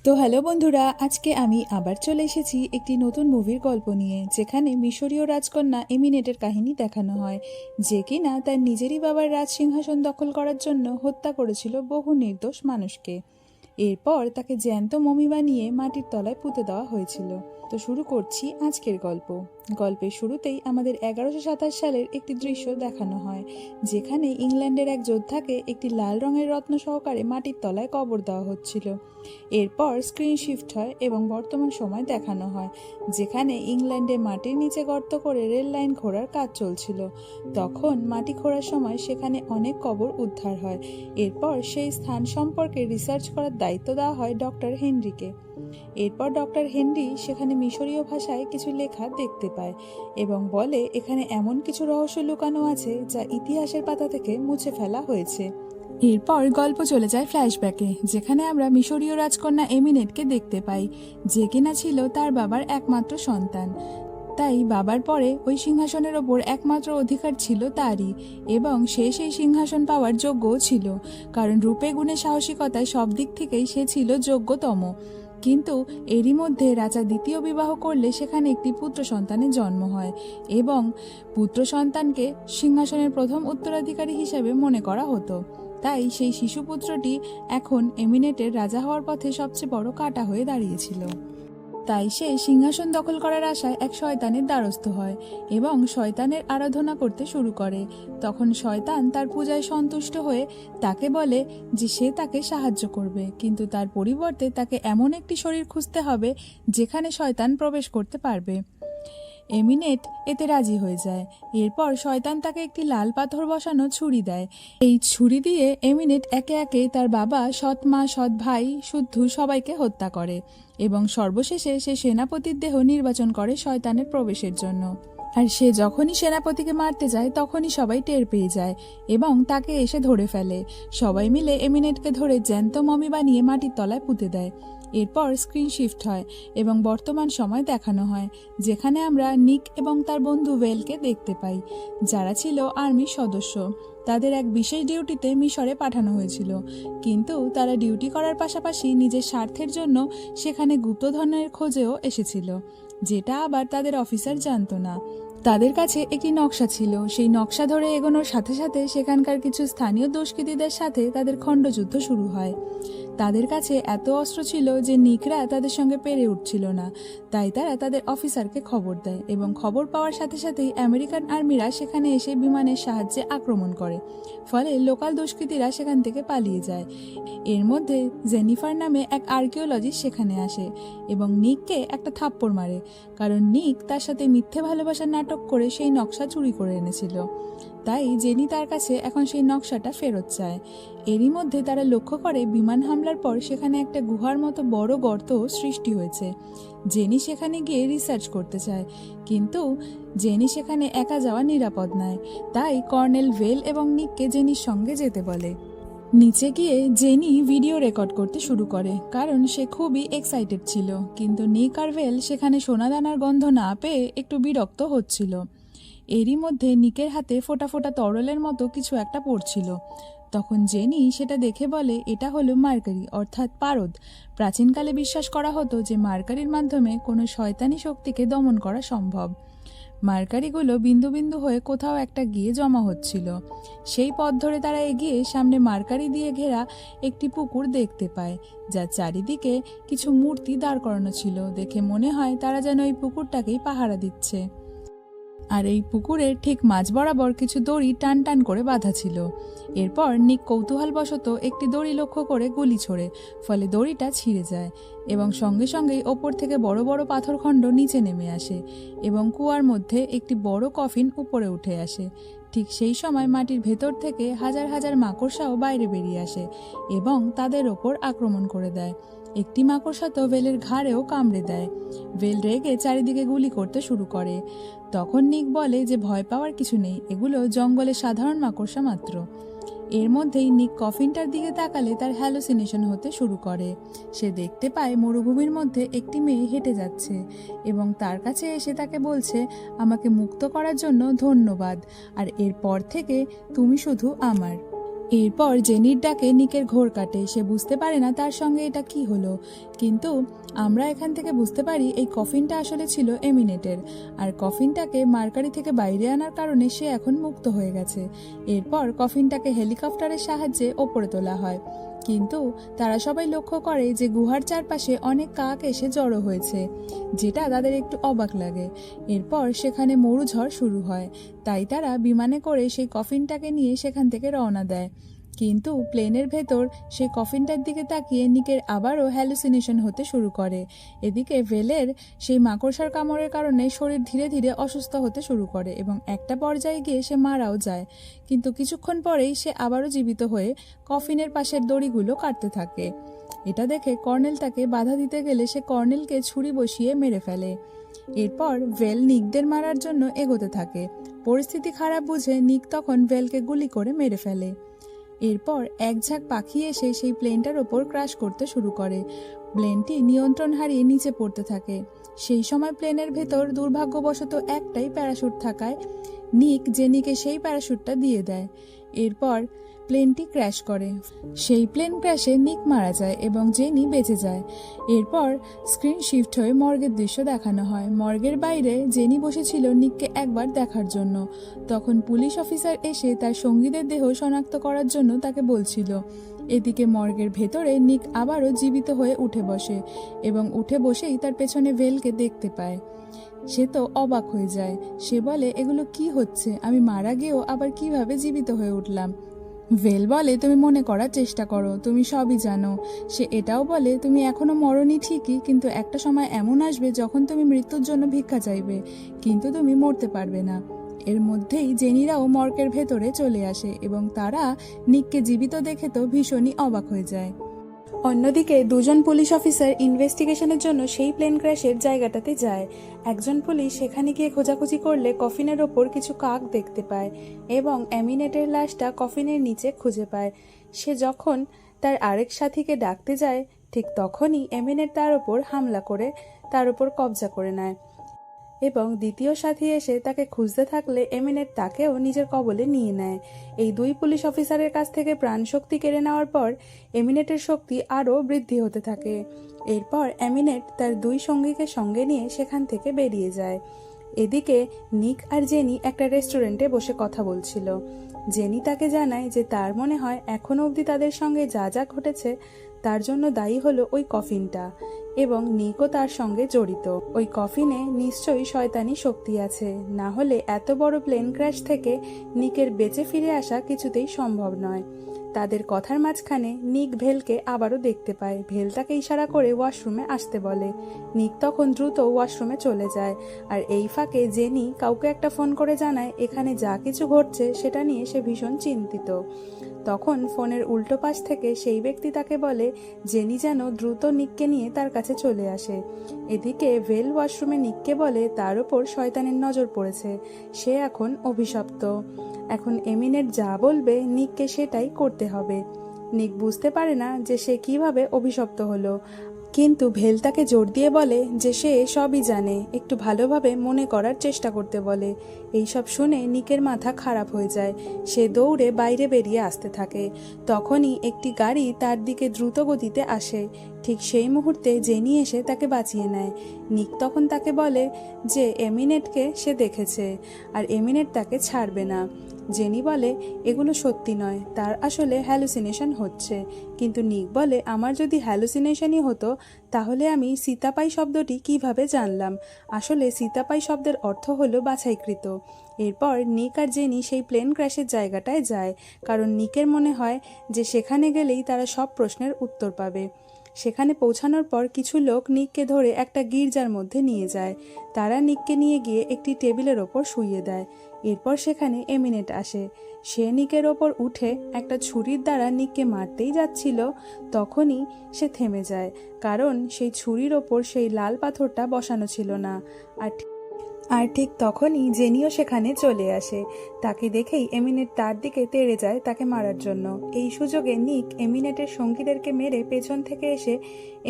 তো হ্যালো বন্ধুরা, আজকে আমি আবার চলে এসেছি একটি নতুন মুভির গল্প নিয়ে, যেখানে মিশরীয় রাজকন্যা এমিনেটের কাহিনী দেখানো হয়, যে কিনা তার নিজেরই বাবার রাজ সিংহাসন দখল করার জন্য হত্যা করেছিল বহু নির্দোষ মানুষকে। এরপর তাকে জ্যান্ত মমি বানিয়ে মাটির তলায় পুঁতে দেওয়া হয়েছিল। তো শুরু করছি আজকের গল্প। গল্পের শুরুতেই আমাদের 1127 সালের একটি দৃশ্য দেখানো হয়, যেখানে ইংল্যান্ডের এক যোদ্ধাকে একটি লাল রঙের রত্ন সহকারে মাটির তলায় কবর দেওয়া হচ্ছিল। এরপর স্ক্রিন শিফট হয় এবং বর্তমান সময় দেখানো হয়, যেখানে ইংল্যান্ডে মাটির নিচে গর্ত করে রেল লাইন খোঁড়ার কাজ চলছিল। তখন মাটি খোঁড়ার সময় সেখানে অনেক কবর উদ্ধার হয়। এরপর সেই স্থান সম্পর্কে রিসার্চ করার দায়িত্ব দেওয়া হয় ডক্টর হেনরিকে। এরপর ডক্টর হেনরি সেখানে মিশরীয় ভাষায় কিছু লেখা দেখতে পায় এবং বলে এখানে এমন কিছু রহস্য লুকানো আছে যা ইতিহাসের পাতা থেকে মুছে ফেলা হয়েছে। এরপর গল্প চলে যায় ফ্ল্যাশব্যাকে, যেখানে আমরা মিশরীয় রাজকন্যা এমিনেটকে দেখতে পাই, যে কিনা ছিল তার বাবার একমাত্র সন্তান। তাই বাবার পরে ওই সিংহাসনের ওপর একমাত্র অধিকার ছিল তারই, এবং সে সেই সিংহাসন পাওয়ার যোগ্যও ছিল, কারণ রূপে গুণে সাহসিকতায় সব দিক থেকেই সে ছিল যোগ্যতম। কিন্তু এরই মধ্যে রাজা দ্বিতীয় বিবাহ করলে সেখানে একটি পুত্র সন্তানের জন্ম হয়, এবং পুত্র সন্তানকে সিংহাসনের প্রথম উত্তরাধিকারী হিসেবে মনে করা হতো। তাই সেই শিশুপুত্রটি এখন এমিনেটের রাজা হওয়ার পথে সবচেয়ে বড় কাঁটা হয়ে দাঁড়িয়েছিল। তাই সে সিংহাসন দখল করার আশায় এক শয়তানের দ্বারস্থ হয় এবং শয়তানের আরাধনা করতে শুরু করে। তখন শয়তান তার পূজায় সন্তুষ্ট হয়ে তাকে বলে যে সে তাকে সাহায্য করবে, কিন্তু তার পরিবর্তে তাকে এমন একটি শরীর খুঁজতে হবে যেখানে শয়তান প্রবেশ করতে পারবে। এমিনেট এতে রাজি হয়ে যায়। এরপর শয়তান তাকে একটি লাল পাথর বসানো ছুরি দেয়। এই ছুরি দিয়ে এমিনেট একে একে তার বাবা, সৎ মা, সৎ ভাই, শুদ্ধ সবাইকে হত্যা করে এবং সর্বশেষে সে সেনাপতির দেহ নির্বাচন করে শয়তানের প্রবেশের জন্য। আর সে যখনই সেনাপতিকে মারতে যায় তখনই সবাই টের পেয়ে যায় এবং তাকে এসে ধরে ফেলে। সবাই মিলে এমিনেটকে ধরে জ্যান্ত মমি বানিয়ে মাটির তলায় পুঁতে দেয়। এরপর স্ক্রিন শিফট হয় এবং বর্তমান সময় দেখানো হয়, যেখানে আমরা নিক এবং তার বন্ধু ওয়েলকে দেখতে পাই, যারা ছিল আর্মির সদস্য। তাদের এক বিশেষ ডিউটিতে মিশরে পাঠানো হয়েছিল, কিন্তু তারা ডিউটি করার পাশাপাশি নিজের স্বার্থের জন্য সেখানে গুপ্তধনের খোঁজেও এসেছিল, যেটা আবার তাদের অফিসার জানতো না। তাদের কাছে একটি নকশা ছিল। সেই নকশা ধরে এগোনোর সাথে সাথে সেখানকার কিছু স্থানীয় দুষ্কৃতীদের সাথে তাদের খণ্ডযুদ্ধ শুরু হয়। তাদের কাছে এত অস্ত্র ছিল যে নিকরা তাদের সঙ্গে পেরে উঠছিল না। তাই তারা তাদের অফিসারকে খবর দেয় এবং খবর পাওয়ার সাথে সাথেই আমেরিকান আর্মিরা সেখানে এসে বিমানের সাহায্যে আক্রমণ করে। ফলে লোকাল দুষ্কৃতীরা সেখান থেকে পালিয়ে যায়। এর মধ্যে জেনিফার নামে এক আর্কিওলজিস্ট সেখানে আসে এবং নিককে একটা থাপ্পড় মারে, কারণ নিক তার সাথে মিথ্যে ভালোবাসার নাটক করে সেই নকশা চুরি করে এনেছিল। তাই জেনি তার কাছে এখন সেই নকশাটা ফেরত চায়। এরই মধ্যে তারা লক্ষ্য করে বিমান হামলার পর সেখানে একটা গুহার মতো বড় গর্ত সৃষ্টি হয়েছে। জেনি সেখানে গিয়ে রিসার্চ করতে চায়, কিন্তু জেনি সেখানে একা যাওয়া নিরাপদ নয়। তাই কর্নেল ভেল এবং নিককে জেনির সঙ্গে যেতে বলে। নিচে গিয়ে জেনি ভিডিও রেকর্ড করতে শুরু করে, কারণ সে খুবই এক্সাইটেড ছিল, কিন্তু নিক আর ভেল সেখানে সোনাদানার গন্ধ না পেয়ে একটু বিরক্ত হচ্ছিল। এরই মধ্যে নিকের হাতে ফোঁটা ফোঁটা তরলের মতো কিছু একটা পড়ছিল। তখন জেনি সেটা দেখে বলে এটা হলো মার্কারি, অর্থাৎ পারদ। প্রাচীনকালে বিশ্বাস করা হতো যে মার্কারির মাধ্যমে কোনো শয়তানি শক্তিকে দমন করা সম্ভব। মার্কারিগুলো বিন্দু বিন্দু হয়ে কোথাও একটা গিয়ে জমা হচ্ছিল। সেই পথ ধরে তারা এগিয়ে সামনে মার্কারি দিয়ে ঘেরা একটি পুকুর দেখতে পায়, যার চারিদিকে কিছু মূর্তি দাঁড় করানো ছিল। দেখে মনে হয় তারা যেন এই পুকুরটাকেই পাহারা দিচ্ছে। আর এই পুকুরের ঠিক মাঝ বরাবর কিছু দড়ি টান টান করে বাঁধা ছিল। এরপর নিক কৌতূহলবশত একটি দড়ি লক্ষ্য করে গুলি ছোড়ে, ফলে দড়িটা ছিঁড়ে যায় এবং সঙ্গে সঙ্গেই ওপর থেকে বড় বড় পাথরখণ্ড নিচে নেমে আসে এবং কুয়ার মধ্যে একটি বড় কফিন উপরে উঠে আসে। ঠিক সেই সময় মাটির ভেতর থেকে হাজার হাজার মাকড়সাও বাইরে বেরিয়ে আসে এবং তাদের ওপর আক্রমণ করে দেয়। একটি মাকড়সা তো ভেলের ঘাড়েও কামড়ে দেয়। ভেল রেগে চারিদিকে গুলি করতে শুরু করে। তখন নিক বলে যে ভয় পাওয়ার কিছু নেই, এগুলো জঙ্গলের সাধারণ মাকড়সা মাত্র। এর মধ্যেই নিক কফিনটার দিকে তাকালে তার হ্যালুসিনেশন হতে শুরু করে। সে দেখতে পায় মরুভূমির মধ্যে একটি মেয়ে হেঁটে যাচ্ছে এবং তার কাছে এসে তাকে বলছে, আমাকে মুক্ত করার জন্য ধন্যবাদ, আর এরপর থেকে তুমি শুধু আমার। এরপর জেনির ডাকে নিকের ঘোর কাটে। সে বুঝতে পারে না তার সঙ্গে এটা কি হলো, কিন্তু আমরা এখান থেকে বুঝতে পারি এই কফিনটা আসলে ছিল এমিনেটের, আর কফিনটাকে মার্কারি থেকে বাইরে আনার কারণে সে এখন মুক্ত হয়ে গেছে। এরপর কফিনটাকে হেলিকপ্টারের সাহায্যে ওপরে তোলা হয়, কিন্তু তারা সবাই লক্ষ্য করে যে গুহার চারপাশে অনেক কাক এসে জড়ো হয়েছে, যেটা তাদের একটু অবাক লাগে। এরপর সেখানে মরুঝড় শুরু হয়, তাই তারা বিমানে করে সেই কফিনটাকে নিয়ে সেখান থেকে রওনা দেয়। কিন্তু প্লেনের ভেতর সেই কফিনটার দিকে তাকিয়ে নিকের আবারও হ্যালুসিনেশন হতে শুরু করে। এদিকে ভেলের সেই মাকড়সার কামড়ের কারণে শরীর ধীরে ধীরে অসুস্থ হতে শুরু করে এবং একটা পর্যায়ে গিয়ে সে মারাও যায়। কিন্তু কিছুক্ষণ পরেই সে আবারও জীবিত হয়ে কফিনের পাশের দড়িগুলো কাটতে থাকে। এটা দেখে কর্নেল তাকে বাধা দিতে গেলে সে কর্নেলকে ছুরি বসিয়ে মেরে ফেলে। এরপর ভেল নিকদের মারার জন্য এগোতে থাকে। পরিস্থিতি খারাপ বুঝে নিক তখন ভেলকে গুলি করে মেরে ফেলে। এরপর এক ঝাঁক পাখি এসে সেই প্লেনটার ওপর ক্রাশ করতে শুরু করে। প্লেনটি নিয়ন্ত্রণ হারিয়ে নিচে পড়তে থাকে। সেই সময় প্লেনের ভেতর দুর্ভাগ্যবশত একটাই প্যারাশুট থাকায় নিক জেনিকে সেই প্যারাশুটটা দিয়ে দেয়। এরপর প্লেনটি ক্র্যাশ করে। সেই প্লেন ক্র্যাশে নিক মারা যায় এবং জেনি বেঁচে যায়। এরপর স্ক্রিন শিফট হয়ে মর্গের দৃশ্য দেখানো হয়। মর্গের বাইরে জেনি বসেছিল নিককে একবার দেখার জন্য। তখন পুলিশ অফিসার এসে তার সঙ্গীদের দেহ শনাক্ত করার জন্য তাকে বলছিল। এদিকে মর্গের ভেতরে নিক আবারও জীবিত হয়ে উঠে বসে এবং উঠে বসেই তার পেছনে ভেলকে দেখতে পায়। সে তো অবাক হয়ে যায়। সে বলে, এগুলো কি হচ্ছে? আমি মারা গিয়েও আবার কিভাবে জীবিত হয়ে উঠলাম? ভেল বলে, তুমি মনে করার চেষ্টা করো, তুমি সবই জানো। সে এটাও বলে, তুমি এখনো মরনি ঠিকই, কিন্তু একটা সময় এমন আসবে যখন তুমি মৃত্যুর জন্য ভিক্ষা চাইবে, কিন্তু তুমি মরতে পারবে না। এর মধ্যেই জেনিরাও মর্গের ভেতরে চলে আসে এবং তারা নিককে জীবিত দেখে তো ভীষণই অবাক হয়ে যায়। অন্যদিকে দুজন পুলিশ অফিসার ইনভেস্টিগেশনের জন্য সেই প্লেন ক্র্যাশের জায়গাটাতে যায়। একজন পুলিশ সেখানে গিয়ে খোঁজাখুঁজি করলে কফিনের ওপর কিছু কাক দেখতে পায় এবং এমিনেটের লাশটা কফিনের নিচে খুঁজে পায়। সে যখন তার আরেক সাথীকে ডাকতে যায়, ঠিক তখনই এমিনেট তার ওপর হামলা করে তার ওপর কবজা করে নেয় এবং দ্বিতীয় সাথী এসে তাকে খুঁজতে থাকলে এমিনেট তাকেও নিজের কবলে নিয়ে নেয়। এই দুই পুলিশ অফিসারের কাছ থেকে প্রাণশক্তি কেড়ে নেওয়ার পর এমিনেটের শক্তি আরও বৃদ্ধি হতে থাকে। এরপর এমিনেট তার দুই সঙ্গীকে সঙ্গে নিয়ে সেখান থেকে বেরিয়ে যায়। এদিকে নিক আর জেনি একটা রেস্টুরেন্টে বসে কথা বলছিল। জেনি তাকে জানায় যে তার মনে হয় এখনো অবধি তাদের সঙ্গে যা যা ঘটেছে তার জন্য দায়ী হলো ওই কফিনটা এবং নিকও তার সঙ্গে জড়িত। ওই কফিনে নিশ্চয়ই শয়তানি শক্তি আছে, না হলে এত বড় প্লেন ক্র্যাশ থেকে নিকের বেঁচে ফিরে আসা কিছুতেই সম্ভব নয়। তাদের কথার মাঝখানে নিক ভেলকে আবারও দেখতে পায়। ভেল তাকে ইশারা করে ওয়াশরুমে আসতে বলে। নিক তখন দ্রুত ওয়াশরুমে চলে যায়, আর এই ফাঁকে জেনি কাউকে একটা ফোন করে জানায় এখানে যা কিছু ঘটছে সেটা নিয়ে সে ভীষণ চিন্তিত। তখন ফোনের উল্টো পাশ থেকে সেই ব্যক্তি তাকে বলে জেনি যেন দ্রুত নিককে নিয়ে তার কাছে চলে আসে। এদিকে ভেল ওয়াশরুমে নিককে বলে তার ওপর শয়তানের নজর পড়েছে, সে এখন অভিশপ্ত। এখন এমিনেট যা বলবে নিককে সেটাই করতে হবে। নিক বুঝতে পারে না যে সে কিভাবে অভিশপ্ত হলো, কিন্তু ভেল তাকে জোর দিয়ে বলে যে সে সবই জানে, একটু ভালোভাবে মনে করার চেষ্টা করতে বলে। এইসব শুনে নিকের মাথা খারাপ হয়ে যায়। সে দৌড়ে বাইরে বেরিয়ে আসতে থাকে। তখনই একটি গাড়ি তার দিকে দ্রুত গতিতে আসে। ঠিক সেই মুহূর্তে জেনি এসে তাকে বাঁচিয়ে নেয়। নিক তখন তাকে বলে যে এমিনেটকে সে দেখেছে আর এমিনেট তাকে ছাড়বে না। জেনি বলে এগুলো সত্যি নয়, তার আসলে হ্যালুসিনেশন হচ্ছে। কিন্তু নিক বলে আমার যদি হ্যালুসিনেশনই হতো তাহলে আমি সীতাপাই শব্দটি কিভাবে জানলাম? আসলে সীতাপাই শব্দের অর্থ হলো বাছাইকৃত। এরপর নিক আর জেনি সেই প্লেন ক্র্যাশের জায়গাটায় যায়, কারণ নিকের মনে হয় যে সেখানে গেলেই তারা সব প্রশ্নের উত্তর পাবে। সেখানে পৌঁছানোর পর কিছু লোক নিককে ধরে একটা গির্জার মধ্যে নিয়ে যায়। তারা নিককে নিয়ে গিয়ে একটি টেবিলের ওপর শুইয়ে দেয়। এরপর সেখানে এমিনেট আসে। সে নিকের ওপর উঠে একটা ছুরির দ্বারা নিককে মারতেই যাচ্ছিল, তখনই সে থেমে যায়, কারণ সেই ছুরির ওপর সেই লাল পাথরটা বসানো ছিল না। আর ঠিক তখনই জেনিও সেখানে চলে আসে। তাকে দেখেই এমিনেট তার দিকে তেড়ে যায় তাকে মারার জন্য। এই সুযোগে নিক এমিনেটের সঙ্গীদেরকে মেরে পেছন থেকে এসে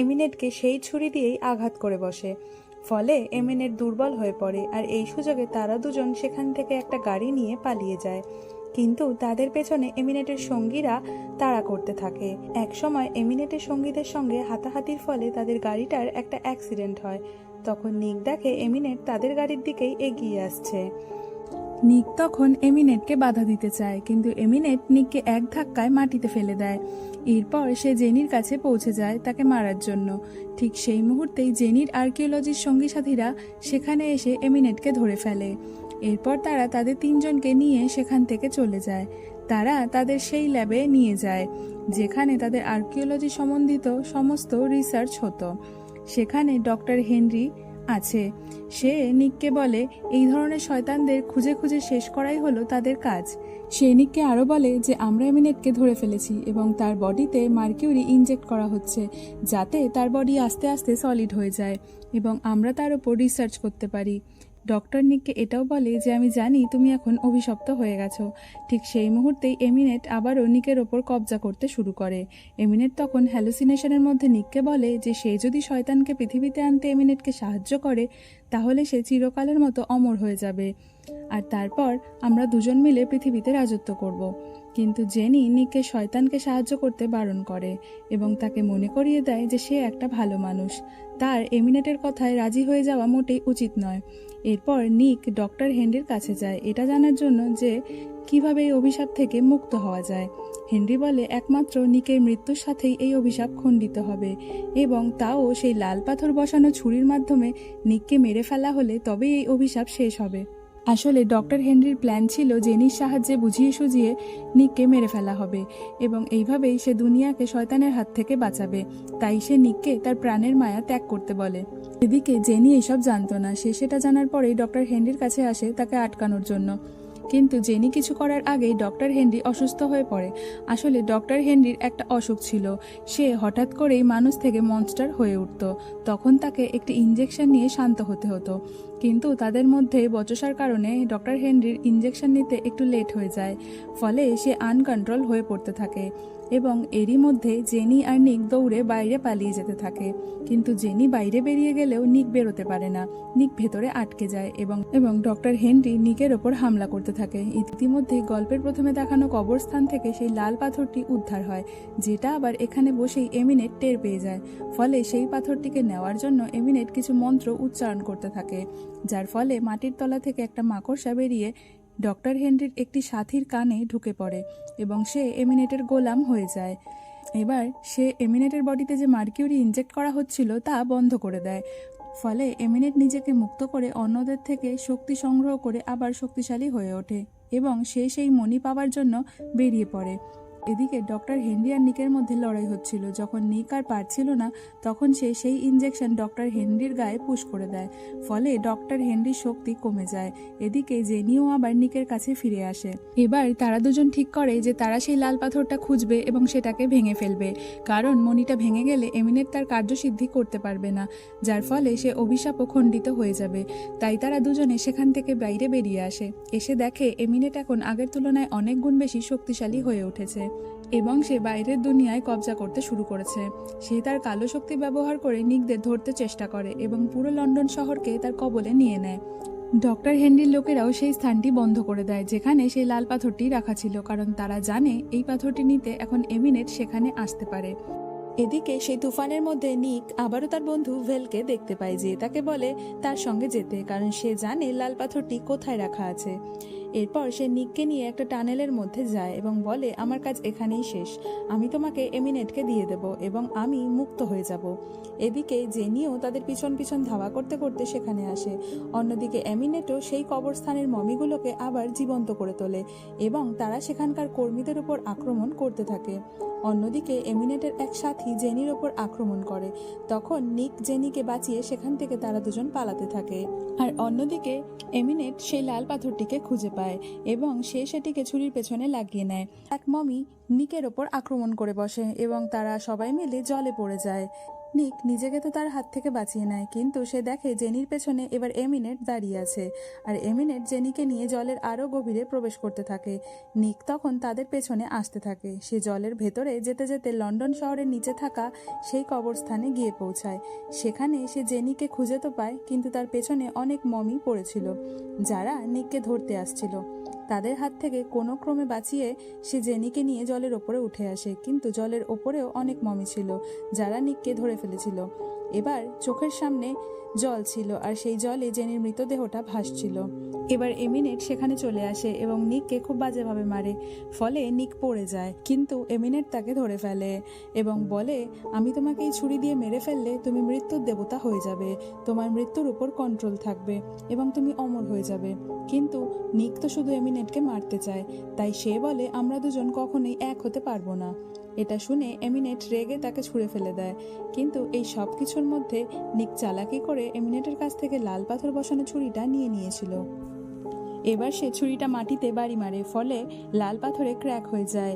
এমিনেটকে সেই ছুরি দিয়েই আঘাত করে বসে। ফলে এমিনেট দুর্বল হয়ে পড়ে, আর এই সুযোগে তারা দুজন সেখান থেকে একটা গাড়ি নিয়ে পালিয়ে যায়। কিন্তু তাদের পেছনে এমিনেটের সঙ্গীরা তাড়া করতে থাকে। একসময় এমিনেটের সঙ্গীদের সঙ্গে হাতাহাতির ফলে তাদের গাড়িটার একটা অ্যাক্সিডেন্ট হয়। তখন নিক দেখে এমিনেট তাদের গাড়ির দিকেই এগিয়ে আসছে। নিক তখন এমিনেটকে বাধা দিতে চায়, কিন্তু এমিনেট নিককে এক ধাক্কায় মাটিতে ফেলে দেয়। এরপর সে জেনির কাছে পৌঁছে যায় তাকে মারার জন্য। ঠিক সেই মুহূর্তেই জেনির আর্কিওলজির সঙ্গী সাথীরা সেখানে এসে এমিনেটকে ধরে ফেলে। এরপর তারা তাদের তিনজনকে নিয়ে সেখান থেকে চলে যায়। তারা তাদের সেই ল্যাবে নিয়ে যায় যেখানে তাদের আর্কিওলজি সম্বন্ধিত সমস্ত রিসার্চ হতো। সেখানে ডক্টর হেনরি আছে। সে নিককে বলে এই ধরনের শয়তানদের খুঁজে খুঁজে শেষ করাই হলো তাদের কাজ। সে নিককে আরও বলে যে আমরা এমিনেটকে ধরে ফেলেছি এবং তার বডিতে মার্কিউরি ইনজেক্ট করা হচ্ছে যাতে তার বডি আস্তে আস্তে সলিড হয়ে যায় এবং আমরা তার উপর রিসার্চ করতে পারি। ডক্টর নিককে এটাও বলে যে আমি জানি তুমি এখন অভিশপ্ত হয়ে গেছো। ঠিক সেই মুহূর্তেই এমিনেট আবারও নিকের ওপর কবজা করতে শুরু করে। এমিনেট তখন হ্যালুসিনেশনের মধ্যে নিককে বলে যে সে যদি শয়তানকে পৃথিবীতে আনতে এমিনেটকে সাহায্য করে তাহলে সে চিরকালের মতো অমর হয়ে যাবে আর তারপর আমরা দুজন মিলে পৃথিবীতে রাজত্ব করব। কিন্তু জেনি নিককে শয়তানকে সাহায্য করতে বারণ করে এবং তাকে মনে করিয়ে দেয় যে সে একটা ভালো মানুষ, তার এমিনেটের কথায় রাজি হয়ে যাওয়া মোটেই উচিত নয়। এরপর নিক ডক্টর হেনরির কাছে যায় এটা জানার জন্য যে কিভাবে এই অভিশাপ থেকে মুক্ত হওয়া যায়। হেনরি বলে একমাত্র নিকের মৃত্যুর সাথেই এই অভিশাপ খণ্ডিত হবে এবং তাও সেই লাল পাথর বসানো ছুরির মাধ্যমে নিককে মেরে ফেলা হলে তবেই এই অভিশাপ শেষ হবে। আসলে ডক্টর হেনরির প্ল্যান ছিল জেনির সাহায্যে বুঝিয়ে সুঝিয়ে নিককে মেরে ফেলা হবে এবং এইভাবেই সে দুনিয়াকে শয়তানের হাত থেকে বাঁচাবে। তাই সে নিককে তার প্রাণের মায়া ত্যাগ করতে বলে। এদিকে জেনি এসব জানতো না। সে সেটা জানার পরেই ডক্টর হেনরির কাছে আসে তাকে আটকানোর জন্য। কিন্তু জেনি কিছু করার আগেই ডক্টর হেনরি অসুস্থ হয়ে পড়ে। আসলে ডক্টর হেনরির একটা অসুখ ছিল, সে হঠাৎ করেই মানুষ থেকে মনস্টার হয়ে উঠত। তখন তাকে একটি ইঞ্জেকশন নিয়ে শান্ত হতে হতো, কিন্তু তাদের মধ্যে বচসার কারণে ডক্টর হেনরির ইঞ্জেকশন নিতে একটু লেট হয়ে যায়। ফলে সে আনকন্ট্রোল হয়ে পড়তে থাকে এবং এরই মধ্যে জেনি আর নিক দৌড়ে বাইরে পালিয়ে যেতে থাকে। কিন্তু জেনি বাইরে বেরিয়ে গেলেও নিক বেরোতে পারে না। নিক ভেতরে আটকে যায় এবং ডক্টর হেনরি নিকের ওপর হামলা করতে থাকে। ইতিমধ্যে গল্পের প্রথমে দেখানো কবরস্থান থেকে সেই লাল পাথরটি উদ্ধার হয়, যেটা আবার এখানে বসেই এমিনেট টের পেয়ে যায়। ফলে সেই পাথরটিকে নেওয়ার জন্য এমিনেট কিছু মন্ত্র উচ্চারণ করতে থাকে, যার ফলে মাটির তলা থেকে একটা মাকড়সা বেরিয়ে ডক্টর হেনরির একটি সাথীর কানে ঢুকে পড়ে এবং সে এমিনেটের গোলাম হয়ে যায়। এবার সে এমিনেটের বডিতে যে মার্কিউরি ইনজেক্ট করা হচ্ছিল তা বন্ধ করে দেয়। ফলে এমিনেট নিজেকে মুক্ত করে অন্যদের থেকে শক্তি সংগ্রহ করে আবার শক্তিশালী হয়ে ওঠে এবং সে সেই মণি পাওয়ার জন্য বেরিয়ে পড়ে। এদিকে ডক্টর হেনরি আর নিকের মধ্যে লড়াই হচ্ছিল। যখন নিক আর পারছিল না তখন সে সেই ইনজেকশন ডক্টর হেনরির গায়ে পুশ করে দেয়। ফলে ডক্টর হেনরির শক্তি কমে যায়। এদিকে জেনিও আবার নিকের কাছে ফিরে আসে। এবার তারা দুজন ঠিক করে যে তারা সেই লাল পাথরটা খুঁজবে এবং সেটাকে ভেঙে ফেলবে, কারণ মণিটা ভেঙে গেলে এমিনেট তার কার্যসিদ্ধি করতে পারবে না, যার ফলে সে অভিশাপও খণ্ডিত হয়ে যাবে। তাই তারা দুজনে সেখান থেকে বাইরে বেরিয়ে আসে। এসে দেখে এমিনেট এখন আগের তুলনায় অনেক গুণ বেশি শক্তিশালী হয়ে উঠেছে এবং সে বাইরের দুনিয়ায় কবজা করতে শুরু করেছে। সে তার কালো শক্তি ব্যবহার করে নিকদের ধরতে চেষ্টা করে এবং পুরো লন্ডন শহরকে তার কবলে নিয়ে নেয়। ডক্টর হেনরির লোকেরাও সেই স্থানটি বন্ধ করে দেয় যেখানে সেই লাল পাথরটি রাখা ছিল, কারণ তারা জানে এই পাথরটি নিতে এখন এমিনেট সেখানে আসতে পারে। এদিকে সেই তুফানের মধ্যে নিক আবারও তার বন্ধু ভেলকে দেখতে পায়, যে তাকে বলে তার সঙ্গে যেতে, কারণ সে জানে লাল পাথরটি কোথায় রাখা আছে। এরপর সে নিককে নিয়ে একটা টানেলের মধ্যে যায় এবং বলে আমার কাজ এখানেই শেষ, আমি তোমাকে এমিনেটকে দিয়ে দেব এবং আমি মুক্ত হয়ে যাব। এদিকে জেনিও তাদের পিছন পিছন ধাওয়া করতে করতে সেখানে আসে। অন্যদিকে এমিনেটও সেই কবরস্থানের মমিগুলোকে আবার জীবন্ত করে তোলে এবং তারা সেখানকার কর্মীদের উপর আক্রমণ করতে থাকে। অন্যদিকে এমিনেটের এক সাথী জেনির ওপর আক্রমণ করে। তখন নিক জেনিকে বাঁচিয়ে সেখান থেকে তারা দুজন পালাতে থাকে। আর অন্যদিকে এমিনেট সেই লাল পাথরটিকে খুঁজে পায় এবং সে সেটিকে ছুরির পেছনে লাগিয়ে নেয়। এক মমি নিকের ওপর আক্রমণ করে বসে এবং তারা সবাই মিলে জলে পড়ে যায়। নিক নিজেকে তো তার হাত থেকে বাঁচিয়ে নেয়, কিন্তু সে দেখে জেনির পেছনে এবার এমিনেট দাঁড়িয়ে আছে আর এমিনেট জেনিকে নিয়ে জলের আরও গভীরে প্রবেশ করতে থাকে। নিক তখন তাদের পেছনে আসতে থাকে। সে জলের ভেতরে যেতে যেতে লন্ডন শহরের নিচে থাকা সেই কবরস্থানে গিয়ে পৌঁছায়। সেখানে সে জেনিকে খুঁজে তো পায়, কিন্তু তার পেছনে অনেক মমি পড়েছিল যারা নিককে ধরতে আসছিল। তাদের হাত থেকে কোনো ক্রমে বাঁচিয়ে সে জেনিকে নিয়ে জলের ওপরে উঠে আসে, কিন্তু জলের ওপরেও অনেক মমি ছিল যারা নিককে ধরে ফেলেছিল। এবার চোখের সামনে জল ছিল আর সেই জলে জেনির মৃতদেহটা ভাসছিল। এবার এমিনেট সেখানে চলে আসে এবং নিককে খুব বাজেভাবে মারে, ফলে নিক পড়ে যায়, কিন্তু এমিনেট তাকে ধরে ফেলে এবং বলে, আমি তোমাকে এই ছুরি দিয়ে মেরে ফেললে তুমি মৃত্যুর দেবতা হয়ে যাবে, তোমার মৃত্যুর উপর কন্ট্রোল থাকবে এবং তুমি অমর হয়ে যাবে। কিন্তু নিক তো শুধু এমিনেটকে মারতে চায়, তাই সে বলে, আমরা দুজন কখনোই এক হতে পারবো না। এটা শুনে এমিনেট রেগে তাকে ছুঁড়ে ফেলে দেয়, কিন্তু এই সব কিছুর মধ্যে নিক চালাকি করে এমিনেটের কাছ থেকে লাল পাথর বসানো ছুরিটা নিয়ে নিয়েছিল। এবার সে ছুরিটা মাটিতে বাড়ি মারে, ফলে লাল পাথরে ক্র্যাক হয়ে যায়।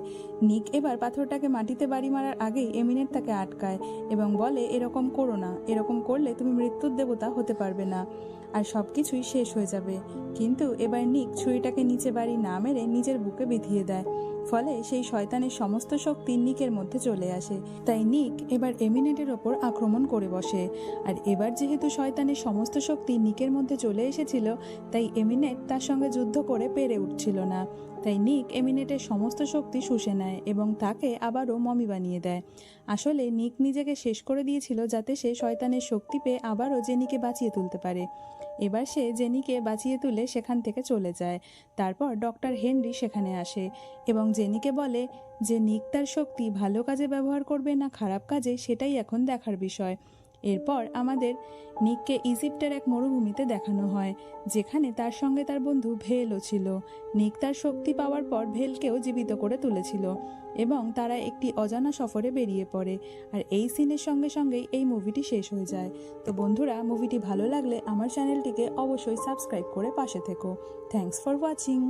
নিক এবার পাথরটাকে মাটিতে বাড়ি মারার আগেই এমিনেট তাকে আটকায় এবং বলে, এরকম করো না, এরকম করলে তুমি মৃত্যুর দেবতা হতে পারবে না আর সব কিছুই শেষ হয়ে যাবে। কিন্তু এবার নিক ছুরিটাকে নিচে বাড়ি না মেরে নিজের বুকে বিঁধিয়ে দেয়, ফলে সেই শয়তানের সমস্ত শক্তি নিকের মধ্যে চলে আসে। তাই নিক এবার এমিনেটের ওপর আক্রমণ করে বসে। আর এবার যেহেতু শয়তানের সমস্ত শক্তি নিকের মধ্যে চলে এসেছিল, তাই এমিনেট তার সঙ্গে যুদ্ধ করে পেরে উঠছিল না। তাই নিক এমিনেটের সমস্ত শক্তি শুষে নেয় এবং তাকে আবারও মমি বানিয়ে দেয়। আসলে নিক নিজেকে শেষ করে দিয়েছিল যাতে সে শয়তানের শক্তি পেয়ে আবারও জেনিকে বাঁচিয়ে তুলতে পারে। এবার সে জেনিকে বাঁচিয়ে তুলে সেখান থেকে চলে যায়। তারপর ডক্টর হেনরি সেখানে আসে এবং জেনিকে বলে যে নিক তার শক্তি ভালো কাজে ব্যবহার করবে না খারাপ কাজে, সেটাই এখন দেখার বিষয়। এরপর আমাদের নিককে ইজিপ্টের এক মরুভূমিতে দেখানো হয়, যেখানে তার সঙ্গে তার বন্ধু ভেলও ছিল। নিক তার শক্তি পাওয়ার পর ভেলকেও জীবিত করে তুলেছিল এবং তারা একটি অজানা সফরে বেরিয়ে পড়ে। আর এই সিনের সঙ্গে সঙ্গেই এই মুভিটি শেষ হয়ে যায়। তো বন্ধুরা, মুভিটি ভালো লাগলে আমার চ্যানেলটিকে অবশ্যই সাবস্ক্রাইব করে পাশে থেকো। Thanks for watching.